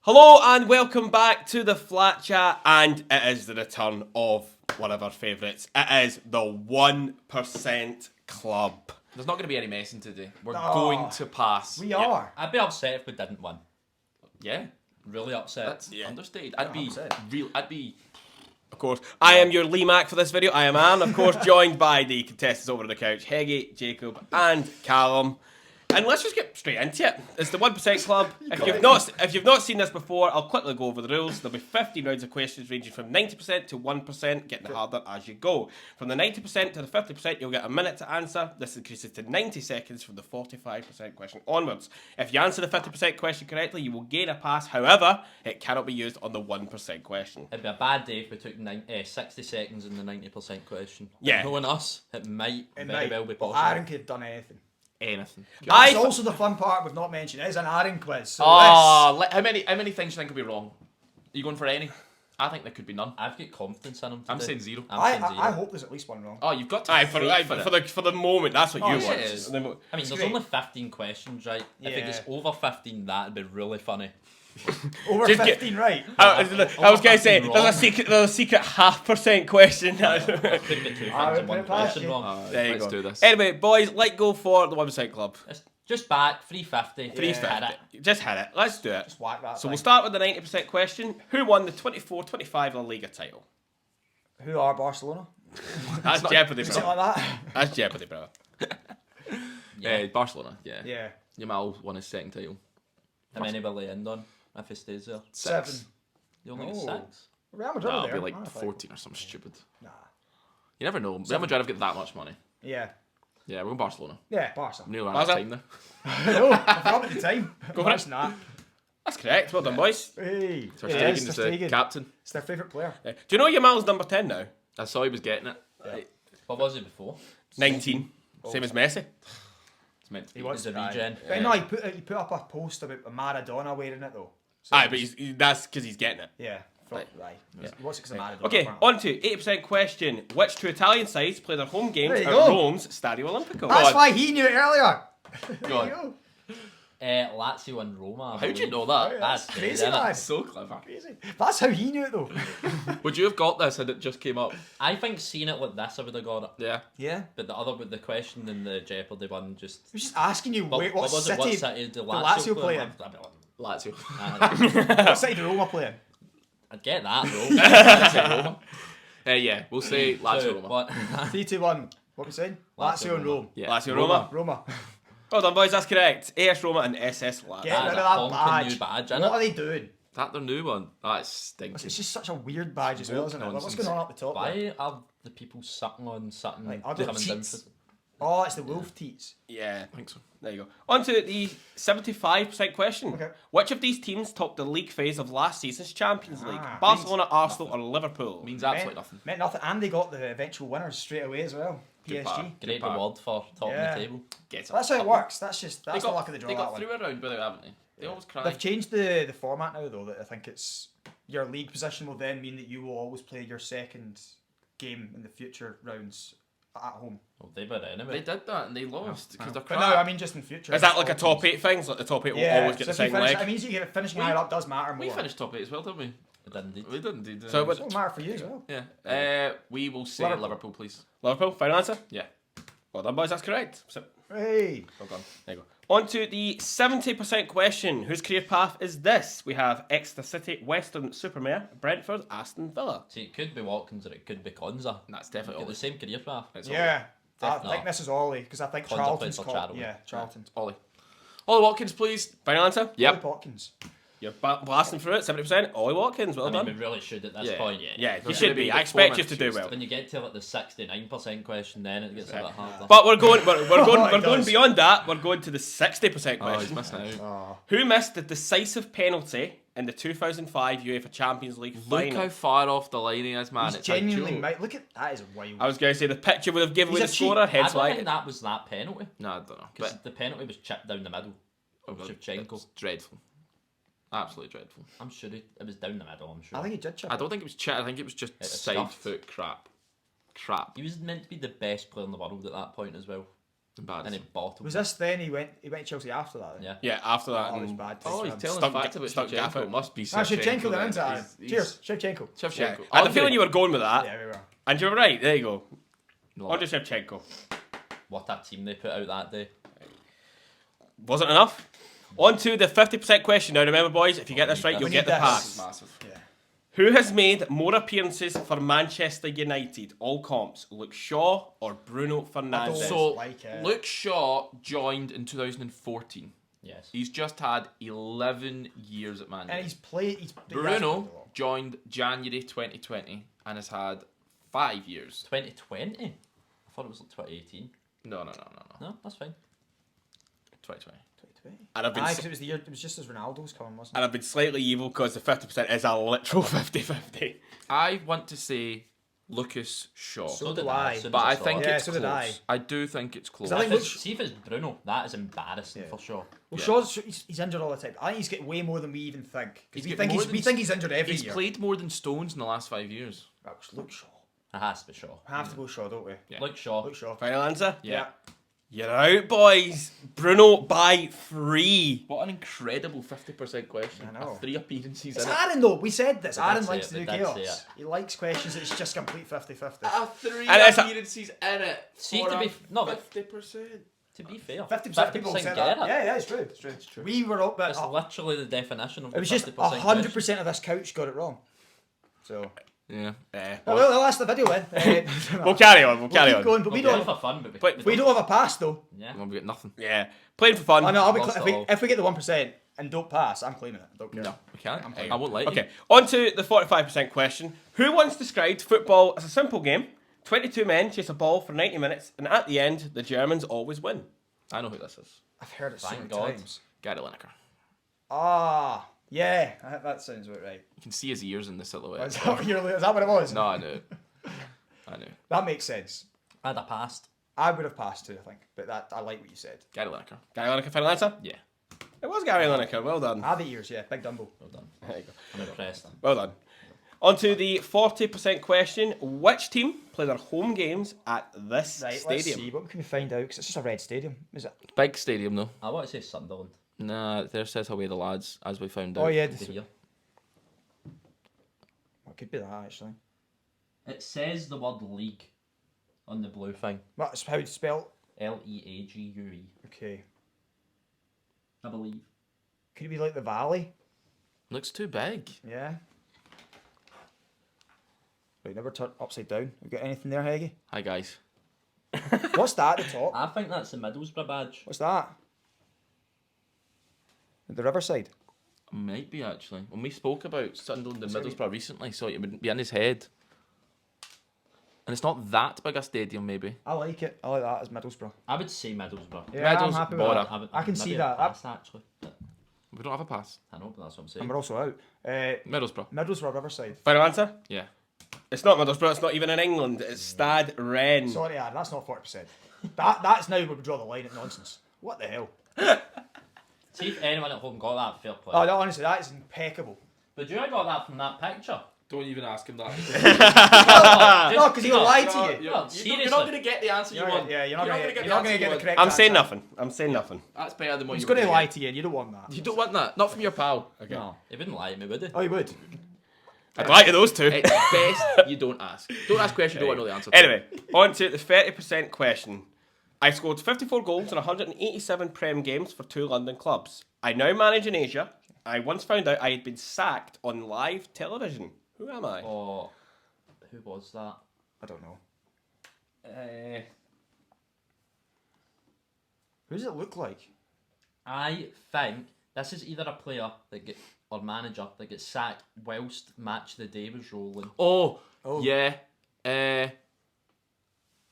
Hello and welcome back to the Flat Chat, and it is the return of one of our favourites. It is the 1% Club. There's not going to be any messing today. We're going to pass. We are. I'd be upset if we didn't win. Yeah, Really upset. that's understated. I'd be upset. real. I'd be. Of course, I am your Lee Mac for this video. I am Aaron, of course, joined by the contestants over on the couch, Heggy, Jacob and Callum. And let's just get straight into it. It's the 1% Club. If you've not seen this before, I'll quickly go over the rules. There'll be 15 rounds of questions ranging from 90% to 1%, getting harder as you go. From the 90% to the 50%, you'll get a minute to answer. This increases to 90 seconds from the 45% question onwards. If you answer the 50% question correctly, you will gain a pass. However, it cannot be used on the 1% question. It'd be a bad day if we took 60 seconds in the 90% question. Yeah. Knowing us, it might very well be But possible. Aaron could have done anything. Anything. That's also the fun part we've not mentioned. It is an Aaron quiz. So How many things do you think will be wrong? Are you going for any? I think there could be none. I've got confidence in him today. I'm saying zero. I hope there's at least one wrong. Oh, you've got to. For the moment, that's what you yeah, want. it is. I mean, there's great. only 15 questions, right? If it Yeah. gets over 15, that'd be really funny. Over Just 15, right? I was going to say, there's a secret 0.5% question. Could be two things would in one put it past question you. wrong. There you Let's go. do this. Anyway, boys, let's go for the 1% Club. It's just back, 350. 350. Just hit it. Let's do it. Just whack that. So thing. we'll start with the 90% question. Who won the 24-25 La Liga title? Who are Barcelona? That's Jeopardy, Something bro. like that. That's Jeopardy, bro. Barcelona. Yeah. Yeah. Yamal won his second title. How many will they end on if he stays there? 7. You only get Oh. 6. Real Madrid No, are it'll there. be like 14 or something stupid. Nah. You never know. Real Madrid have got that much money. Yeah. Yeah, we're going Barcelona. Yeah, Barca. I'm nearly out of Barca. time there. No, I forgot about the time. Go for it. Imagine that. That's correct. Well done, boys. Hey. Ter Yeah, Stegen it's is Ter the Stegen. captain. It's their favourite player. Do you know Yamal's number 10 now? I saw he was getting it. What was it before? 19. Same as Messi. It's meant to be. He wants He's a to regen. But no, he put up a post about Maradona wearing it though. So Aye, but that's because he's getting it. yeah. Right. Yeah. He wants it because of Maradona. Okay, apparently. on to 80% question. Which two Italian sides play their home games There at you go. Rome's Stadio Olimpico? That's why he knew it earlier. Go on. There you Lazio and Roma. How do you know that? That's Crazy, crazy, innit? man. So clever. Crazy. That's how he knew it though. Would you have got this had it just came up? I think seeing it like this, I would have got it. Yeah. Yeah. But the other with the question and the Jeopardy one just. He was just asking you, What, wait, what was it? What city? city did Lazio Lazio play play in? I'd be like, Lazio. What city did Roma play in? I'd get that, bro. I'd say Roma. Yeah, we'll say Lazio So, Roma. what? 3, 2, 1. What we saying? Lazio and Rome. Yeah. Lazio Roma. Roma. Well done, boys. That's correct. AS Roma and SS Lazio. Get That's rid of a that honking badge. new badge, What innit? are they doing? That their new one. That stinks. It's just such a weird badge as well, isn't it? Like, what's Nonsense. going on up the top there? Why are the people sucking on something Like, other coming down teats. for... Oh, it's the wolf teats. Yeah. I think so. There you go. On to the 75% question. Okay. Which of these teams topped the league phase of last season's Champions League? Ah, Barcelona, Arsenal, or Liverpool? Means absolutely nothing. Meant nothing. And they got the eventual winners straight away as well. Good PSG. part. Great part. reward for topping Yeah. the table. Get That's how it works. That's the luck of the draw. They that got one. through a round without, haven't they? They always cry. They've changed the format now though. That I think it's your league position will then mean that you will always play your second game in the future rounds at home. Well, they were anyway. They did that and they lost because they're But crap. no, I mean just in future. Is that like a top 8 thing? So like the top 8 will always get the so if you second finish, leg? that means you get finishing higher up does matter more. We finished top 8 as well, didn't we? They did indeed. We did indeed. So It will matter for you as well. yeah. We will say Liverpool. Liverpool, please. Liverpool, final answer? Yeah. Well done, boys. That's correct. So, Hey. Well done. there you go. On to the 70% question. Whose career path is this? We have Exeter City, Western Supermare, Brentford, Aston Villa. See, it could be Watkins or it could be Konza. And that's definitely Got all the same career path. It's Yeah. I Definitely. think this is Ollie because I think Conte Charlton's plays for called. Chadwell. Yeah, Charlton. Ollie. Ollie Watkins, please. Final answer? Ollie Yep. Watkins. You're blasting through it, 70%. Ollie Watkins, well I mean, done. we really should at this Yeah. point. Yeah, you There's should gonna be. be I the expect you four to do minutes well. When you get to like the 69% question, then it gets a bit harder. But we're going It going does. beyond that. We're going to the 60% Oh, he's question. missing out. Oh. Who missed the decisive penalty in the 2005 UEFA Champions League Look final? how far off the line he is, man. He's It's genuinely a joke. might look at that is wild. I was going to say the picture would have given He's away a the cheat. scorer, I hence don't why. think that was that penalty. No, I don't know. Because But the penalty was chipped down the middle. Shevchenko. it's dreadful. Absolutely dreadful. I'm sure it was down the middle, I'm sure. I think he did chip. I don't think it was chit. I think it was just was side scuffed. foot crap. Crap. He was meant to be the best player in the world at that point as well. and Embarrassing. he bottled. Was this then he went to Chelsea after that? Then? Yeah. Yeah, after that. Oh, it was and- bad. Oh, he's telling Stuck- us facts about stuck Shevchenko. Gaffer. It must be Shevchenko then, then. isn't it? He's- Cheers, Shevchenko. Shevchenko. Yeah. I had a feeling you were going with that. Yeah, we were. And you were right. There you go. Love Andre Shevchenko. What a team they put out that day. Wasn't enough. On to the 50% question. Now remember, boys, if you get this right, We you'll need get the this. pass. Massive. Yeah. Who has made more appearances for Manchester United, all comps? Luke Shaw or Bruno Fernandes? So, Like it. Luke Shaw joined in 2014. Yes. He's just had 11 years at Man And United. he's played. He has played a Bruno lot. joined January 2020 and has had 5 years. 2020. I thought it was like 2018. No. No, that's fine. 2020. 2020. And I've been Aye, 'cause it was the year. It was just as Ronaldo was coming, wasn't it? and I've been slightly evil because the 50% is a literal 50-50. I want to say Lucas Shaw. So did do I. So did but I saw think it. Yeah, it's so close. did I. do think it's close. I think If it's- Luke- see if it's Bruno, that is embarrassing Yeah. for sure. Well, Yeah. Shaw's he's injured all the time. I think he's getting way more than we even think. He's Because we getting think more he's, than we think he's injured every He's year. played more than Stones in the last 5 years. Well, Luke Shaw. It has to be Shaw. We have to go Shaw, don't we? Yeah. Luke Shaw. Luke Shaw. Final answer? Yeah. You're out, boys. Bruno by 3. What an incredible 50% question. I know. 3 appearances It's in it. Aaron though. We said this. We did Aaron say likes it, to do we did say chaos. it. He likes questions that's just complete 50-50. 3 And it's a- appearances in it. See, for to be a no, but 50%. to be fair, 50% people say that. get it. Yeah, it's true. It's true. It's true. We were up, but It's literally the definition of it was the just 50% 100% of this couch got it wrong. So. Yeah. Well, that's the video then. We'll carry on. We'll carry keep on. going, but we We'll play don't. for fun, but But We don't have a pass though. Yeah. Well, we get nothing. Yeah. Playing for fun. Oh no, I'll be Lost if it we all. if we get the 1% and don't pass, I'm claiming it. I don't care. No, we can't. playing. I won't let you. Okay, on to the 45% question. Who once described football as a simple game? 22 men chase a ball for 90 minutes, and at the end, the Germans always win. I know who this is. I've heard it so Thank many God. times. Gary Lineker. Ah, yeah, that sounds about right. You can see his ears in the silhouette. Is that what it was? No, I knew. I knew. That makes sense. I'd have passed. I would have passed too, I think, but I like what you said. Gary Lineker. Gary Lineker, final answer? Yeah. It was Gary Lineker, well done. Ah, the ears, yeah, big Dumbo. Well done. There you go. I'm impressed. Well done. On to the 40% question. Which team play their home games at this Right, let's stadium? see what can we find out because it's just a red stadium, is it? Big stadium though. I want to say Sunderland. Nah, there says away the lads, as we found out. Oh yeah, Over here. What could be that actually? It says the word league on the blue thing. What's how it's spelled? League. Okay, I believe. could it be like the Valley? Looks too big. Yeah. Right, never turn upside down. You got anything there, Heggy? Hi guys. What's that at the top? I think that's the Middlesbrough badge. What's that? The Riverside. Might be actually. When we spoke about Sunderland and It's gonna be- Middlesbrough recently, so it would be in his head. And it's not that big a stadium, maybe. I like it. I like that as Middlesbrough. I would say Middlesbrough. Yeah, I'm Middlesbrough. happy with that. I, would, I can maybe see a that. pass, actually. We don't have a pass. I know, but that's what I'm And saying. we're also out. Middlesbrough. Middlesbrough, Riverside. Final answer? Yeah. It's not Middlesbrough, it's not even in England, it's Stade Rennes. Sorry, Aaron, that's not 40%. That's now where we draw the line at nonsense. What the hell? See if anyone at home got that, fair play. Oh, no, honestly, that is impeccable. But you I got that from that picture. Don't even ask him that. No, because he'll lie to you. Well, seriously. going to get the answer You're not gonna get the correct I'm saying answer. nothing. I'm saying nothing. That's better than what He's you going to were lie get. to you and you don't want that. You don't want that. Not from your pal. Okay. No, he wouldn't lie to me, would he? Oh, you would? I'd lie to those two. It's best you don't ask. Don't ask questions you don't want to know the answer to. Anyway, on to the 30% question. I scored 54 goals in 187 Prem games for 2 London clubs. I now manage in Asia. I once found out I had been sacked on live television. Who am I? Oh, who was that? I don't know. Uh, Who does it look like? I think this is either a player that get or manager that gets sacked whilst Match of the Day was rolling. Oh, Oh. yeah.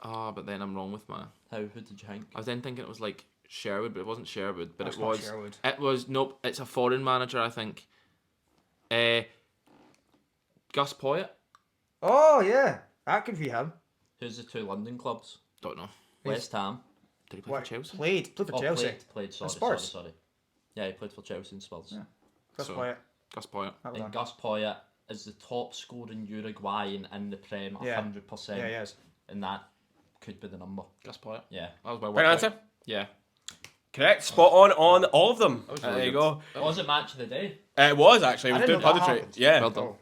But then I'm wrong with my... Who did you think? I was then thinking it was like Sherwood, but it wasn't Sherwood. But That's it not was... Sherwood. It was... Nope, it's a foreign manager, I think. Gus Poyet? Oh, yeah. That could be him. Who's the 2 London clubs? Don't know. West Ham. Did he play What? for Chelsea? Played for Oh, Chelsea. played. Sorry, Spurs. sorry. Yeah, he played for Chelsea and Spurs. Yeah. Chris So- Poyet. Gus Poyet. That was And him. Gus Poyet is the top scoring Uruguayan in the Prem, Yeah. 100%. Yeah, he is. And that could be the number. Gus Poyet. Yeah. That was well Right worked out. answer? Yeah. Correct. Spot on all of them. was There really you good. go. Was it match of the day? It was actually. It I was doing didn't know that punditry. happened. Yeah. Well done. Oh.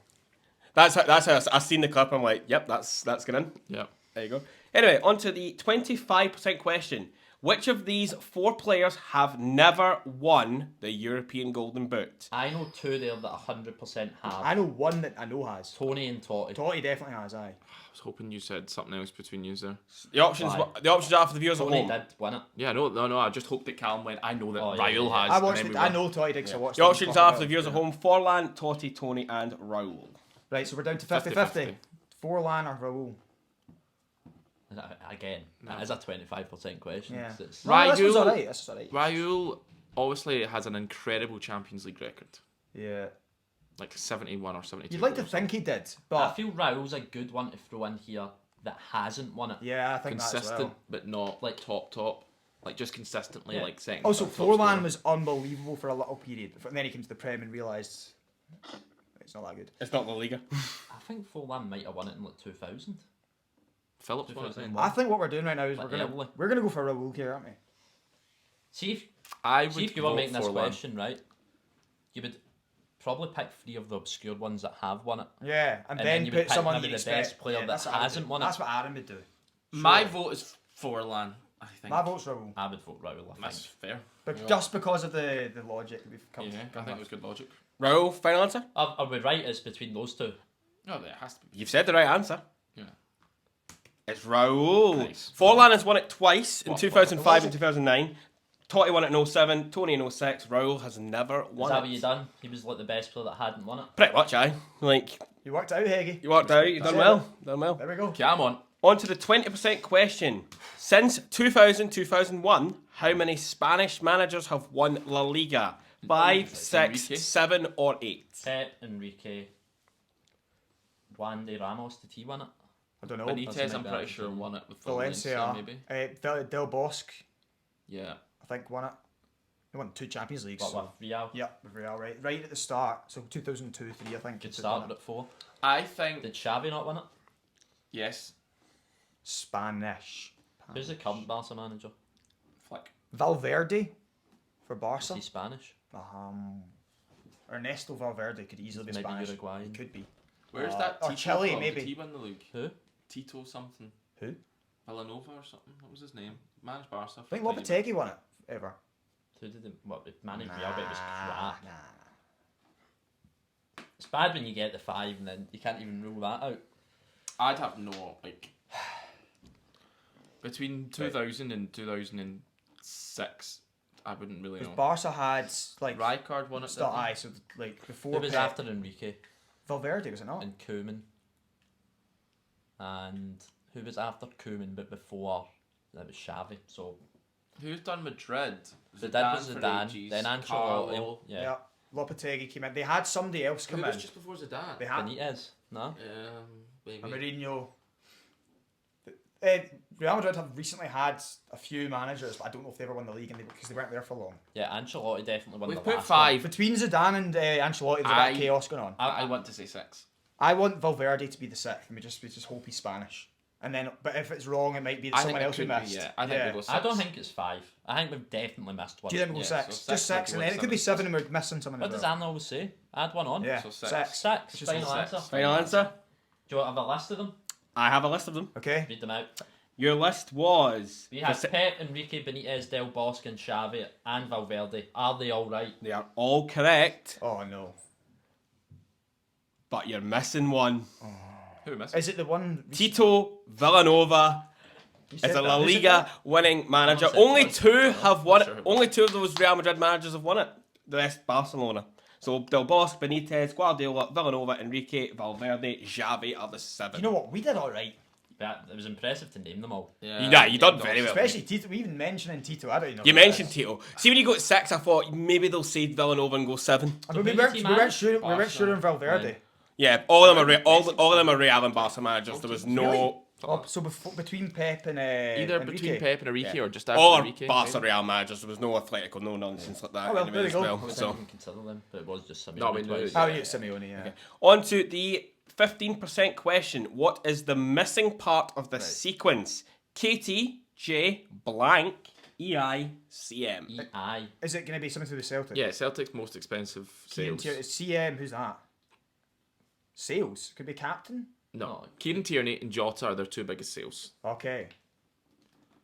That's how I seen the clip. I'm like, yep, that's good in. Yeah. There you go. Anyway, on to the 25% question. Which of these 4 players have never won the European Golden Boot? I know 2 there that 100% have. I know one that I know has. Tony and Totti. Totti definitely has, aye. I was hoping you said something else between you there. The options are for the viewers at Tony home. did win it. Yeah, no. I just hoped that Callum went. I know that Oh, yeah, Raul yeah. has. I and watched then it. we I went- know Totti did, 'cause I watched The it. options are for the viewers at home: Forlan, Totti, Tony, and Raul. Right, so we're down to 50-50. Forlan or Raul? Again, that is a 25% question. Yeah. 'cause it's- No, this was Raul- alright. This was alright. Raul obviously has an incredible Champions League record, Yeah. like 71 or 72. You'd like to goals. think he did, I but feel Raul's a good one to throw in here that hasn't won it. yeah, I think that as consistent, well. but not Like- top. Like just consistently, Yeah. like second. Also, top scorer. Forlan was unbelievable for a little period, and then he came to the Prem and realised it's not that good. It's not La Liga. I think Forlan might have won it in like 2000. Phillips won it then. I think what we're doing right now is But we're early. gonna go for Raul here, aren't we? See if I would See if you were vote making this Forlan. question right, you would probably pick 3 of the obscure ones that have won it. Yeah, and And then then you would put pick someone maybe you the best expect. player that that's what I would hasn't do. won it. That's what Aaron would do. My vote is Forlan. I think My vote's Raul, I would vote Raul. I that's think. fair. but Yeah. just because of the logic we've come. Yeah, I think it was good logic. Raul, final answer? Are we right? It's between those 2. Oh, there has to be. You've said the right answer. Yeah. It's Raul. Nice. Forlan has won it twice in What? 2005 and 2009. Totti won it in 07, Tony in 06. Raul has never Is won that it. what you done? He was like the best player that hadn't won it. Pretty much, aye. Like, You worked out, Heggie. you worked out, you've done That's well. Done well. There we go. Okay, I'm on. On to the 20% question. Since 2000-2001, how many Spanish managers have won La Liga? 5, It's 6, Enrique. 7, or 8? Pep, Enrique, Juan de Ramos, did he win it? I don't know. Benitez, Doesn't I'm make pretty that sure easy. won it with Valencia, Valencia, maybe. Del Bosque, Yeah. I think won it. He won 2 Champions Leagues. What, So. with Real? Yeah, with Real, right at the start. So 2002-03, I think. Good he start won at 4. I think Did Xavi not win it? yes. Spanish. Who's the current Barca manager? Flick. Valverde for Is Barca. he Spanish? Ernesto Valverde could easily be Maybe Spanish. Uruguayan. He could be. Where's Uh, that or Tito Chile, from? maybe. Did he win the league? Who? Tito something. Who? Villanova or something. What was his name? Managed Barca. I think Lopetegui won it ever. Who did it? What? Manny Real, but it was crap. Nah. It's bad when you get the 5 and then you can't even rule that out. I'd have no like between 2000 and 2006. I wouldn't really know. Because Barca had like Rijkaard won it. start didn't he? eye, so like before Who was Pep- after Enrique Valverde, was it not? and Koeman? And who was after Koeman but before? That was Xavi. So Who's done Madrid? Zidane was for Zidane, ages, then Ancelotti. Carlo. Yeah. Lopetegui came in. They had somebody else Who come was in. just before Zidane? They had Benitez. No. Maybe. Mourinho. Real Madrid have recently had a few managers, but I don't know if they ever won the league because they weren't there for long. Yeah, Ancelotti definitely won We've the put last 5. Between Zidane and Ancelotti, there's a bit of chaos going on. I want to say 6. I want Valverde to be the 6th, and we just hope he's Spanish. And then, but if it's wrong, it might be I someone think it else we could be, missed. yeah. I think we'll go 6. I don't think it's 5. I think we've definitely missed one. Do you think we'll go Yeah, 6? so Just 6 6, would and be then it could be 7 and we're missing someone What as does well. Anna always say? Add one on. Yeah, So 6. 6. Just Final say answer. six. Final answer? Do you want to have a list of them? I have a list of them. Okay. Read them out. Your list was... We have Pep, Enrique, Benitez, Del Bosque, and Xavi, and Valverde. Are they all right? They are all correct, Oh no. but you're missing one. Who missed? Is it the one? Tito Villanova You is said a that. La Who said Liga that? winning manager. Someone said Only that. 2 have won it. sure it was. Only 2 of those Real Madrid managers have won it. The rest Barcelona. So Del Bosque, Benitez, Guardiola, Villanova, Enrique, Valverde, Xavi are the 7. You know what? We did all right. That, it was impressive to name them all. Yeah, you done very well. Especially Tito. We even mentioning Tito. I don't even know. You who that mentioned is. Tito. See, when you go to 6, I thought maybe they'll say Villanova and go 7. I mean, we Who weren't, did we he weren't sure. We manage? weren't sure on Valverde. Right. Yeah, all of them are all of them are Real and Barca managers. There was no Really? Oh, so between Pep and Either Enrique. between Pep and Enrique or just after all are Enrique. Barca maybe. Real managers. There was no Atletico, no nonsense like that. Oh, well, anyway there you as go. well. I was So thinking consider them, but it was just Simeone No, we knew twice. it. Oh, yeah, Simeone. Yeah. on to the 15% question. What is the missing part of the sequence KTJ blank EICM. EI. Is it going to be something to do with Celtic? Yeah, Celtic's most expensive Kieran sales. Tierney, it's CM, who's that? Sales? Could be captain? No, Kieran Tierney and Jota are their two biggest sales. Okay.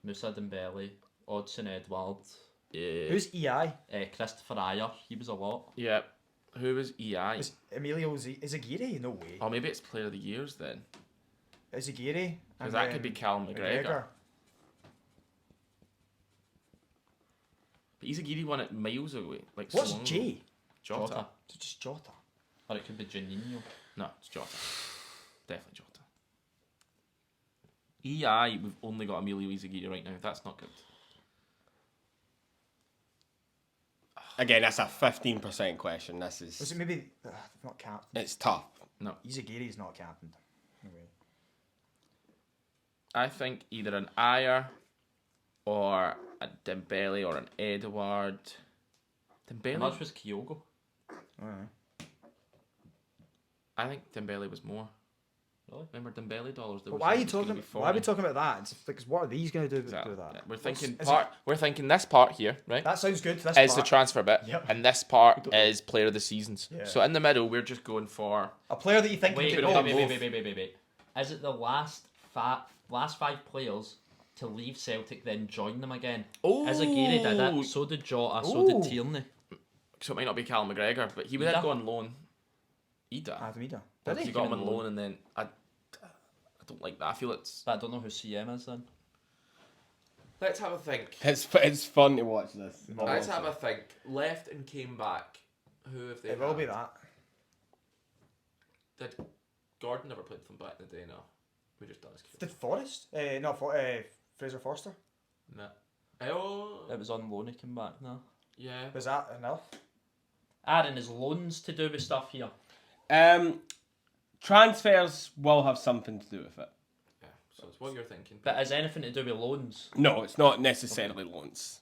Musa Dembele, Odsonne Edouard, Yeah. Who's EI? Christopher Ayer. He was a lot. Yeah. Who was EI? Is Emilio Izagiri? No way. Oh, maybe it's Player of the Years then. Izagiri? Because that could be Callum McGregor. But Izagiri won it miles away. Like What's so long J? ago. Jota. Is it just Jota? Or it could be Juninho. No, it's Jota. Definitely Jota. EI, we've only got Emilio Izagiri right now. That's not good. Again, that's a 15% question. This Was is... it maybe not captain? It's tough. No. Izagiri's not captain. Anyway. I think either an Ayer or a Dembele or an Edouard. How Dembele? much was Kyogo? Alright. I think Dembele was more. Really? Remember Dembele dollars? But why are you talking? Why are we talking about that? It's because what are these going to do Exactly. with that? We're thinking Is We're thinking this part here, right? That sounds good. That's Is the transfer bit, Yep. and this part is player of the seasons. Yeah. So in the middle, we're just going for a player that you think Wait, could put it go. on wait. Is it the last five players to leave Celtic then join them again? Izagiri did it. So did Jota. So Ooh. did Tierney. So it might not be Callum McGregor, but he would Ida. go on loan. Ida. Adam Ida. Did Did he he? got him Came on on loan, and then I don't like that. I feel it's. But I don't know who CM is then. Let's have a think. It's fun to watch this. Let's have a think. Left and came back. Who have they? It will be that. Did Gordon never played for them back in the day? No, we just done his kid. Did Forrest? No, Fraser Forster. No. Oh. It was on loan. He came back now. Yeah. Was that enough? Aaron, is loans to do with stuff here? Transfers will have something to do with it. Yeah. So it's what you're thinking. But is anything to do with loans? No, it's not necessarily loans.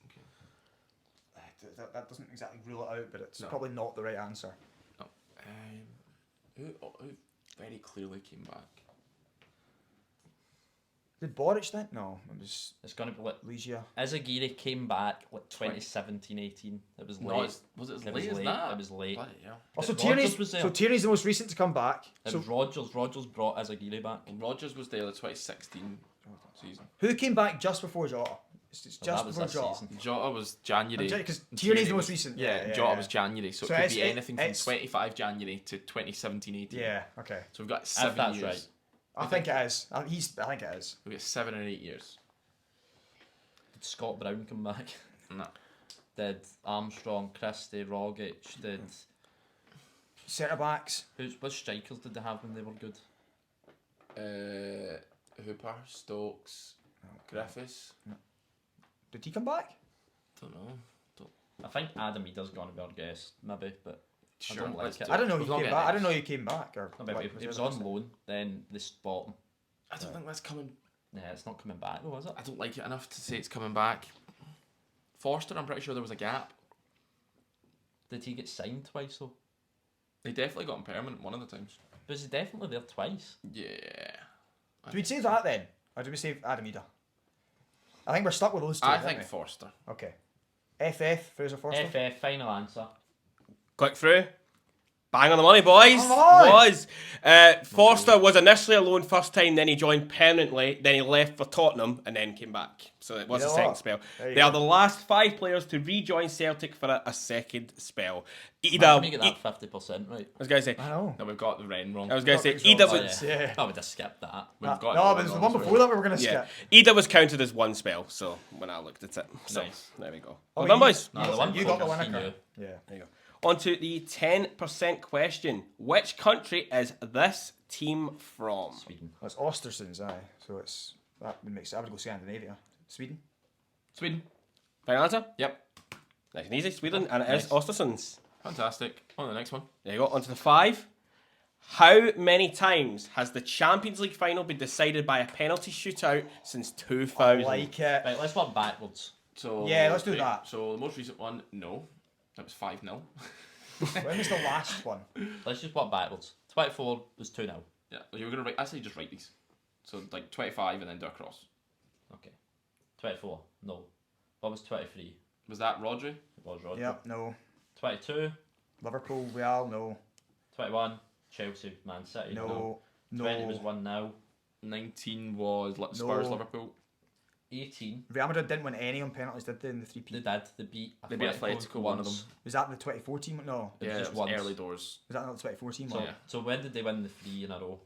That doesn't exactly rule it out, but it's No. probably not the right answer. Who very clearly came back? Did Boric then? No, it was It's going to be like Legia. Izagiri came back like 2017-18. It was late. No, was it as It late was as late. that? It was late. Bloody hell. Also, Rogers Tierney's was there. so Tierney's the most recent to come back. It So was Rogers. Rogers brought Izagiri back. And Rogers was there the 2016 season. who came back just before Jota? It's Well, just that was before this Jota. season. Jota was January. Because and Tierney's the was- most recent. Yeah, Jota was January, so So it could it's- be anything from it's- 25 January to 2017-18. Yeah. Okay. So we've got If 7 that's years. right. I think it is. I think it is. We've got 7 or 8 years. Did Scott Brown come back? No. Did Armstrong, Christie, Rogic? Did Centre backs. which strikers did they have when they were good? Hooper, Stokes, Griffiths. Did he come back? Don't know. I think Adam Ida's gonna be our guest, maybe, but Sure, don't like let's it. do I don't know. We've He not came got back. I names. don't know he came back. Or no, maybe it was on loan. Then they bought him. I don't think that's coming. Yeah, it's not coming back though, is it? I don't like it enough to say it's coming back. Forster, I'm pretty sure there was a gap. Did he get signed twice though? They definitely got him permanent one of the times. Was he definitely there twice? Yeah. Do we say that then, or do we say Adam Ida? I think we're stuck with those two. I aren't think we? Forster. Okay. FF Fraser Forster. FF, final answer. Click through. Bang on the money, boys. Come on. Was. Forster was initially a loan first time, then he joined permanently, then he left for Tottenham, and then came back. So it was You a know second what? spell. There you They are go. the last 5 players to rejoin Celtic for a second spell. Let Ida. me get that 50% right. I was going to say. I know. No, we've got the Wren wrong. I was going to say. Got these Ida wrong. was. Yeah. I would have skipped that. We've got No, another but it's the wrong one as before well. that we were going to Yeah. skip. Ida was counted as one spell. So when I looked at it. So Nice. there we go. Oh, Well done, you- boys. No, the one You got the before winner. he knew. Kirk. Yeah. There you go. On to the 10% question. Which country is this team from? Sweden. Well, it's Ostersund's, aye. So it's that would make sense. I would go Scandinavia. Sweden. Sweden. Final answer? Yep. Nice and easy. Sweden, and it is Ostersunds. Fantastic. On to the next one. There you go. On to the 5. How many times has the Champions League final been decided by a penalty shootout since 2000? Like it. Right, let's work backwards. So Yeah, let's do that. So the most recent one, no. That was 5-0. When was the last one? Let's just work backwards. 24 was 2-0. Yeah. You were gonna write. I say just write these. So like 25 and then do a cross. Okay. 24. No. What was 23? Was that Rodri? It was Rodri. Yeah, no. 22. Liverpool, Real, no. 21. Chelsea, Man City. No. 20 was 1-0. 19 was Spurs, No. Liverpool. 18. Real Madrid didn't win any on penalties, did they, in the 3P? They did. They beat They beat Atletico, one of them. Was that the 2014 one? No. It was Yeah, just it was once. early doors. Was that not the 2014 So, one? Yeah. so when did they win the 3 in a row?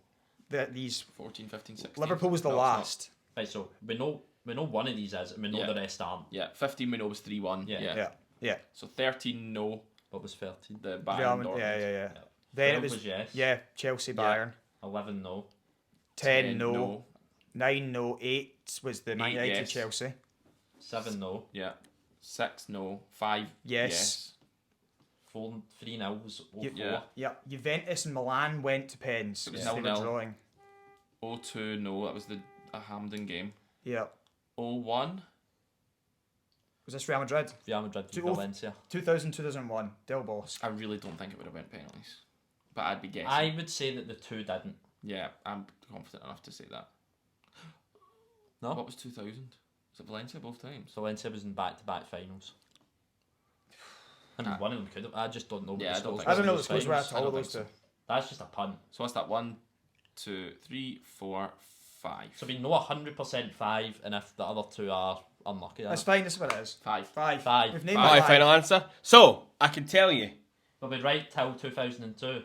These 14, 15, 16. Liverpool was the No, it's not. last. Right, so we know one of these is, and we know Yeah. the rest aren't. Yeah, 15 we know was 3-1. Yeah. Yeah. So 13 no, What was 13? the Real Bayern Madrid, Dortmund. yeah. Yeah. Then 12 it was yes. yeah, Chelsea, Bayern. 11 no. 10 no. 9 no. 8 was the Man 8 United yes. Chelsea. 7 no. Yeah. 6 no. 5 Yes. 3 0 was 0-4. Yeah. Yeah, Juventus and Milan went to pens. It was because they were 0-0. drawing. 0-2 no, that was a Hampden game. Yeah. 0-1. Was this Real Madrid? Real Madrid beat 2-0. Valencia. 2000, 2001. Del Bosch. I really don't think it would have went penalties. But I'd be guessing. I would say that the 2 didn't. Yeah, I'm confident enough to say that. No? What was 2000? Was it Valencia both times? Valencia was in back-to-back finals. I mean, one of them could have. I just don't know. what Yeah, the I don't scores think I were don't in know the those scores were finals. at all I of don't those think two. That's just a punt. So what's that? 1, 2, 3, 4, 5. So we know 100% 5, and if the other 2 are unlucky, That's fine, that's what it is. 5. 5. 5. We've named My it 5. final answer. So, I can tell you. But we're right till 2002.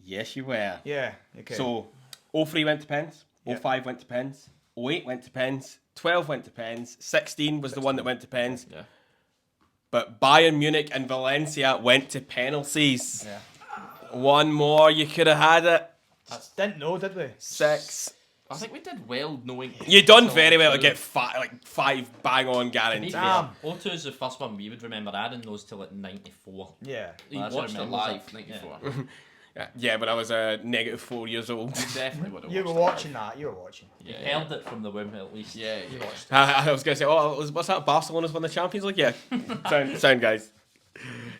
Yes, you were. Yeah, okay. So, 03 went to pens. Yeah. 05 went to pens. 08 went to pens. 12 went to pens. 16 was the one that went to pens. Yeah. But Bayern Munich and Valencia went to penalties. yeah. One more, you could have had it. Didn't know, did we? 6. I think we did well knowing. You done So, very well to get 5 bang on guaranteed. Damn. O2 is the first one we would remember. Adding those till like 94. Yeah. You That's watched it what I remember, live, was it? 94. Yeah, when I was a -4 years old. You definitely would have You watched were it. watching that, you were watching. You Yeah. held it from the womb at least. Yeah, You yeah. watched. I was going to say, what's that? Barcelona's won the Champions League? Yeah. sound, guys.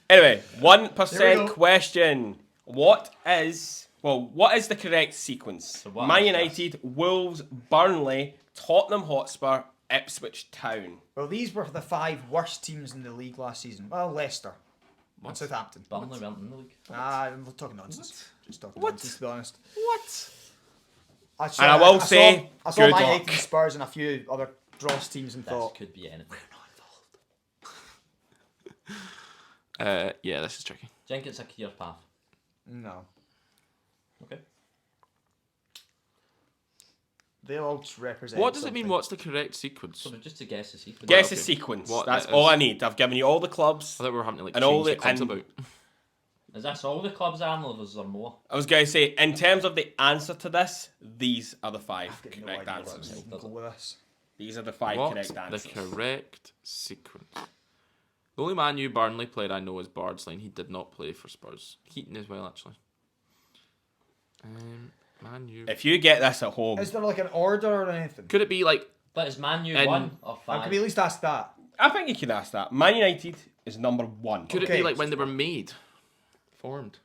Anyway, 1% There we go. question. What is the correct sequence? So what Man is United, Wolves, Burnley, Tottenham Hotspur, Ipswich Town. Well, these were the 5 worst teams in the league last season. Well, Leicester and What? Southampton. Burnley weren't in the league. I'm talking nonsense. Just talking What? nonsense, to be honest. What? I saw, And I will saw- say, I saw good Man luck. United, Spurs, and a few other dross teams and This thought, could be anything. Yeah, this is tricky. Do you think it's a clear path? no. Okay. They all just represent. What does it something. mean? What's the correct sequence? So just to guess the sequence. Guess okay. the sequence. What That's it all is. I need. I've given you all the clubs. I thought we were having to like And change all the the- clubs and- about. Is this all the clubs, Arnold, or is there more? I was going to say, in terms of the answer to this, these are the 5 I've got no correct idea what answers. I'm going with this. These are the 5 What's correct the answers. correct sequence? The only Man U Burnley player I know is Bardsley. He did not play for Spurs. Keaton as well, actually. Man U. If you get this at home, Is there like an order or anything? Could it be like But is Man U And- 1 or I 5? could we at least ask that. I think you could ask that. Man United is number 1. Could it Okay. be like when they were made, formed?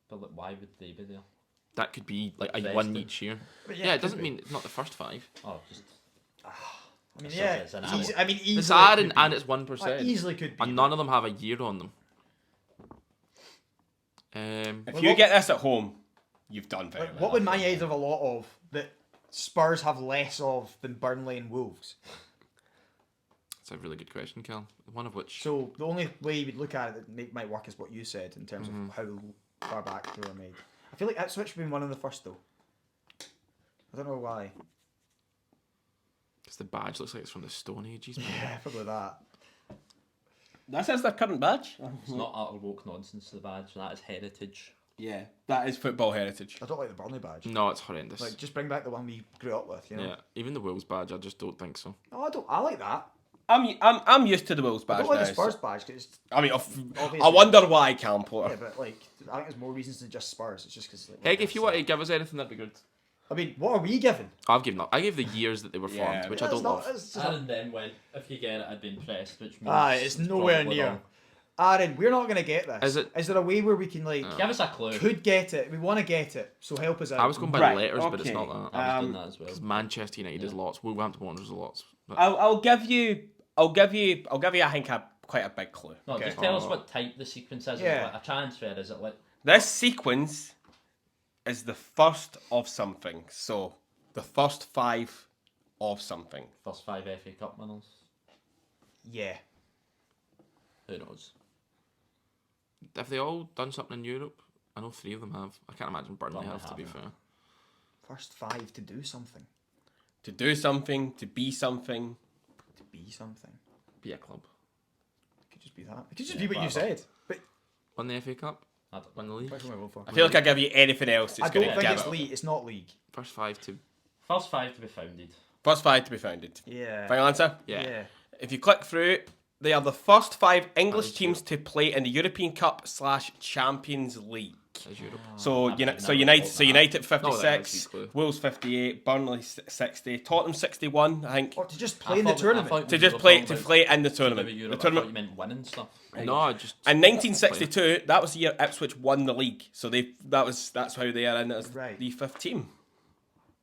But like, why would they be there? That could be like a Vested. one each year. But Yeah, it could doesn't be. mean it's not the first 5. Oh, just I mean, So yeah. it's an Easy, hour. I mean, easily. It's it Aaron could be. and it's 1%. Easily could be. And none of them have a year on them. If Well, you what- get this at home, you've done very Like, well. what would Man United have a lot of that Spurs have less of than Burnley and Wolves? That's a really good question, Cal. One of which. So the only way you would look at it that might work is what you said in terms Mm-hmm. of how far back they were made. I feel like Ipswich would be one of the first though. I don't know why. Because the badge looks like it's from the Stone Ages. Man. Yeah, probably that. This is their current badge. it's not utter woke nonsense, the badge. That is heritage. Yeah, that is football heritage. I don't like the Burnley badge. No, it's horrendous. Like, just bring back the one we grew up with, you know? Yeah, even the Wolves badge, I just don't think so. No, I don't. I like that. I'm used to the Wolves I badge don't like now. the Spurs so- badge because I mean, Obviously. I wonder why, Cam Porter. yeah, but like I think there's more reasons than just Spurs. It's just because. Like, Heck, if you want to give us anything, that'd be good. I mean, what are we given? I've given up. I gave the years that they were formed, Yeah, which That's I don't not- love. it's just Aaron then went, if you get it, I'd be impressed, which means Aye, it's nowhere probably near. wrong. Aaron, we're not going to get this. Is there a way where we can, Give us a clue. could get it? We want to get it, so help us out. I was going by Right, letters, but it's okay. not that. I was doing that as well. Because Manchester United is lots. Wolverhampton Wanderers is lots. But I'll give you. I think quite a big clue. No, Okay. just tell us what type the sequence is. Is Yeah. it like a transfer? Is it like This sequence is the first of something. So the first 5 of something. first 5 FA Cup winners? Yeah. Who knows? have they all done something in Europe? I know 3 of them have. I can't imagine Burnley Burnley have, to be haven't. fair. First 5 to do something. To do something, to be something. To be something. Be a club. It could just be that. It could just be what you whatever. said. But Won the FA Cup? I don't Won the league? which one am I going for? I feel like I give you anything else. I It's don't going to think give it's it. league. It's not league. First 5 to... First 5 to be founded. First 5 to be founded. Yeah. Final answer? Yeah. If you click through, they are the first 5 English That is teams to play in the European Cup / Champions League. As Europe. So, I've United, never thought that. United No, that 56, is a clue. Wolves 58, Burnley 60, Tottenham 61, I think. Or to just play in the tournament. To just play in the tournament. Maybe The Europe. I thought tournament. you meant winning stuff. No, just... In 1962, that was the year Ipswich won the league. So that's how they are in as Right. the 5th team.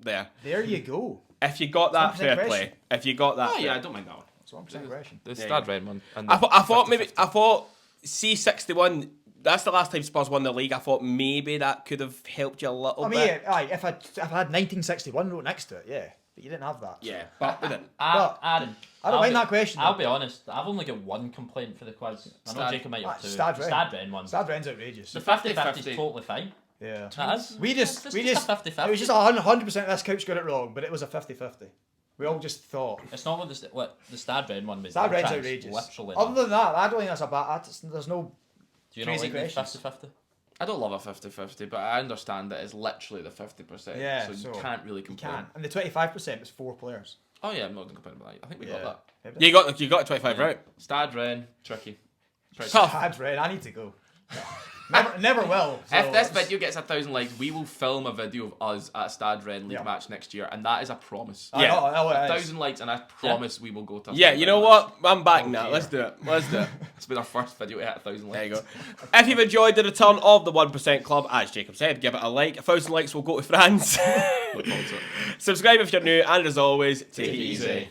There. There you go. If you got that, 100% fair question. play. If you got that, Oh, fair yeah, I don't mind that one. That's 1% question. The Yeah, Stad Red one. And I the thought 50-50. I thought C61. That's the last time Spurs won the league. I thought maybe that could have helped you a little I mean, bit. aye, if I had 1961 wrote next to it, yeah. But you didn't have that. so. Yeah, but we didn't. But Aaron, I don't mind that question, I'll though. be honest. I've only got one complaint for the quiz. I know Stad- Jacob might have two. Stad The Ren. Stad Ren one. Stad Ren's outrageous. The 50-50 is 50-50. totally fine. Yeah. That is. We just, It's it just a 50-50. was just 100% this couch got it wrong, but it was a 50-50. We all just thought. It's not what the Stad Ren one made. Stad Ren's Chance, outrageous. Literally. Other than that, I don't think that's a bad. There's no. Do you not crazy like the questions. 50-50? I don't love a 50-50, but I understand that it's literally the 50%. Yeah, so you so can't really You complain. can't. And the 25% was 4 players. Oh yeah, I'm not going to complain about that. I think we got that. You got 25 right. Stad Ren, tricky. Tough. Stad Ren, I need to go. Never will. So If this it's- video gets 1,000 likes, we will film a video of us at a Stad Ren League Yeah. match next year, and that is a promise. I Yeah. know it is. 1,000 likes, and I promise we will go to. A Yeah, Stad you Ren know match. what? I'm back now. dear. Let's do it. Let's do it. It's been our first video to hit 1,000 likes. There you go. If you've enjoyed the return of the 1% Club, as Jacob said, give it a like. 1,000 likes will go to France. Look forward to it. Subscribe if you're new, and as always, take it easy.